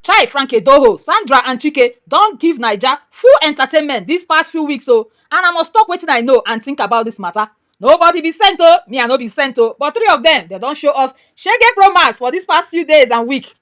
Chai, Frankedoho, Sandra and Chike don give Naija full entertainment dis past few weeks and I must talk wetin I know and think about dis matter. Nobody be sent me I no be sent but three of dem don show us Shege Promax for dis past few days and week.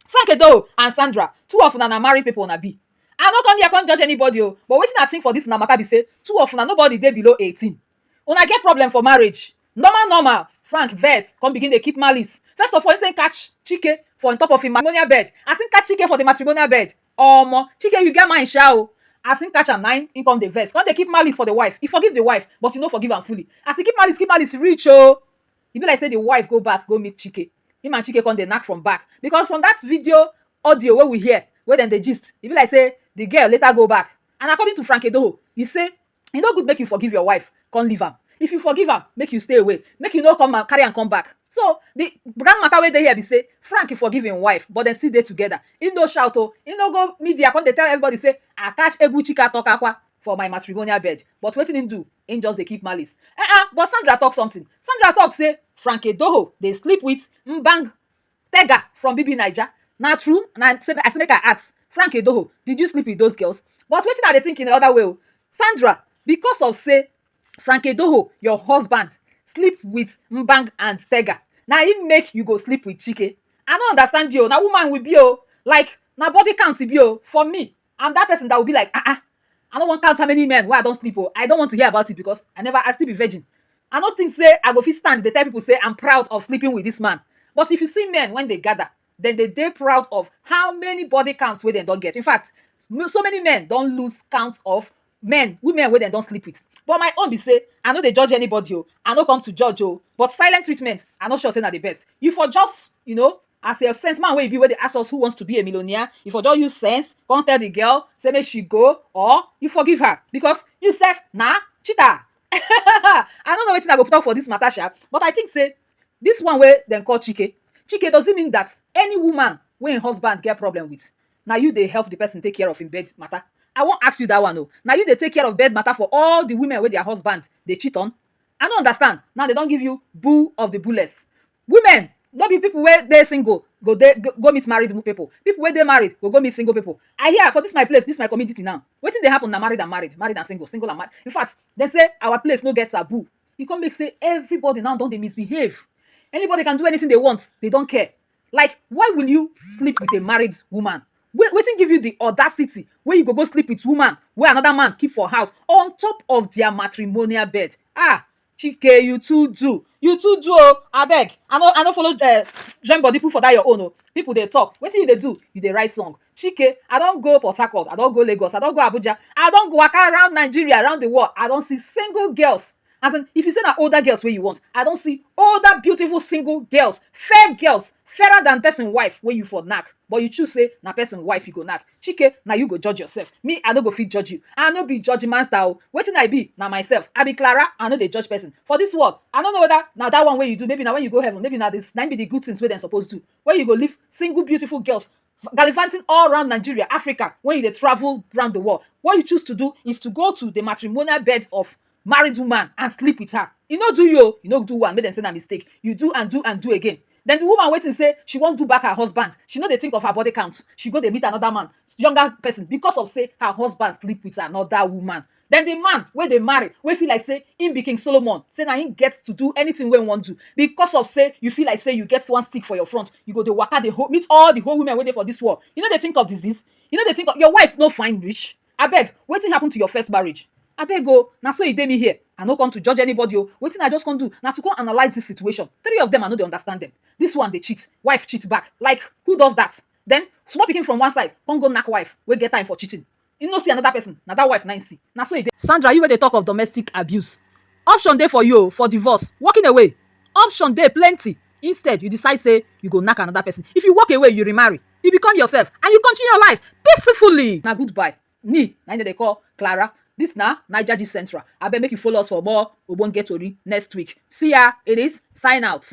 Frankedoho and Sandra, two of una na married pipo una be. I no come here come judge anybody but wetin I think for dis una matter be say two of una nobody dey below 18. Una get problem for marriage. Normal Frank vex come begin dey keep malice. First of all, he say catch Chike for on top of him matrimonial bed. As him catch Chike for the matrimonial bed, Chike you get mind sha o. As him catch am, him come dey vex, come dey keep malice for the wife. He forgive the wife but he no forgive am fully. As he keep malice reach e be like say the wife go back go meet Chike. Him and Chike come dey knack from back because from that video audio wey we hear wey dem dey gist, e be like say the girl later go back. And according to Frankedoho, he say e no good make you forgive your wife come leave am. If you forgive am, make you stay away, make you no come and carry am come back. So the grand matter wey dey here be say Frank forgive him wife but dem still dey together. He no shout he no go media come dey tell everybody say I catch egwu chika talk akwa for my matrimonial bed. But wetin him do? Him just dey keep malice. But Sandra talk something. Sandra talk say Frankedoho dey sleep with Mbang Tega from BB Naija. Na true? And I say make I ask Frankedoho, did you sleep with those girls? But wetin I dey think in the other way Sandra, because of say Frankedoho, your husband, sleep with Mbang and Tega. Now him make you go sleep with Chike. I don't understand you. Now woman will be like now body count will be for me. I'm that person that will be like I don't want to count how many men where I don't sleep. I don't want to hear about it because I still be virgin. I don't think say I go fit stand. They tell people say I'm proud of sleeping with this man. But if you see men when they gather, then they proud of how many body counts where they don't get. In fact, so many men don't lose count of women where they don't sleep with. But my own be say I know they judge anybody I no come to judge but silent treatment I no sure say na the best. You for just as a sense man wey you be where they ask us who wants to be a millionaire, you for just use sense come tell the girl say make she go or you forgive her because you sef na cheater. I don't know wetin I go talk for this matter sha, but I think say this one wey dem call Chike does it mean that any woman wey im husband get problem with na you dey help the person take care of im bed matter? I won't ask you that one now you they take care of bed matter for all the women with their husband they cheat on. I don't understand. Now they don't give you boo of the bullets. Women don't be people where they single go meet married people. People where they married go meet single people. I hear for this my place, this my community now. What thing they happen now married and single and married. In fact, they say our place no get taboo. You can make say everybody now don't they misbehave. Anybody can do anything they want. They don't care. Like why will you sleep with a married woman? Wetin give you the audacity where you go sleep with woman where another man keep for house on top of their matrimonial bed? Chike, you too do abeg. I no follow join body put for that your own people they talk. Wetin you dey do? You dey write song. Chike, I don't go Port Harcourt, I don't go Lagos, I don't go Abuja, I don't go waka around Nigeria, around the world. I don't see single girls. As in, if you say na older girls where you want, I don't see older beautiful single girls, fair girls, fairer than person wife where you for knack. But you choose say na person wife you go knack. Chike, now you go judge yourself. Me, I no go fit judge you. I no be judging man style. Wetin I be na myself. I be Clara. I no dey judge person. For this world, I don't know whether now that one way you do. Maybe now when you go heaven, maybe now this be the good things where they're supposed to. Where you go live single beautiful girls gallivanting all around Nigeria, Africa. When you dey travel around the world, what you choose to do is to go to the matrimonial bed of married woman and sleep with her. You no do you no do one make dem say na mistake. You do and do again. Then the woman waiting say she won't do back her husband. She know they think of her body count. She go they meet another man, younger person, because of say her husband sleep with another woman. Then the man where they marry, we feel like say him be King Solomon, say now he gets to do anything we want to. Because of say you feel like say you get one stick for your front, you go to waka the whole meet all the whole women waiting for this world. You know they think of disease. You know they think of your wife no fine rich. I beg, wetin happen to your first marriage? I beg now so you dey me here. I no come to judge anybody. Wetin I just come do now to come analyze this situation. Three of them I know they understand them. This one they cheat, wife cheat back. Like who does that? Then small picking from one side, come go knack wife. We get time for cheating. You no see another person. Now that wife nine see. Now so you dey. Sandra, you where they talk of domestic abuse. Option day for you for divorce. Walking away. Option day plenty. Instead, you decide say you go knack another person. If you walk away, you remarry. You become yourself and you continue your life peacefully. Now goodbye. Me, now they call Clara. This now Niger Central. I bet make you follow us for more. We won't get to next week. See ya. It is sign out.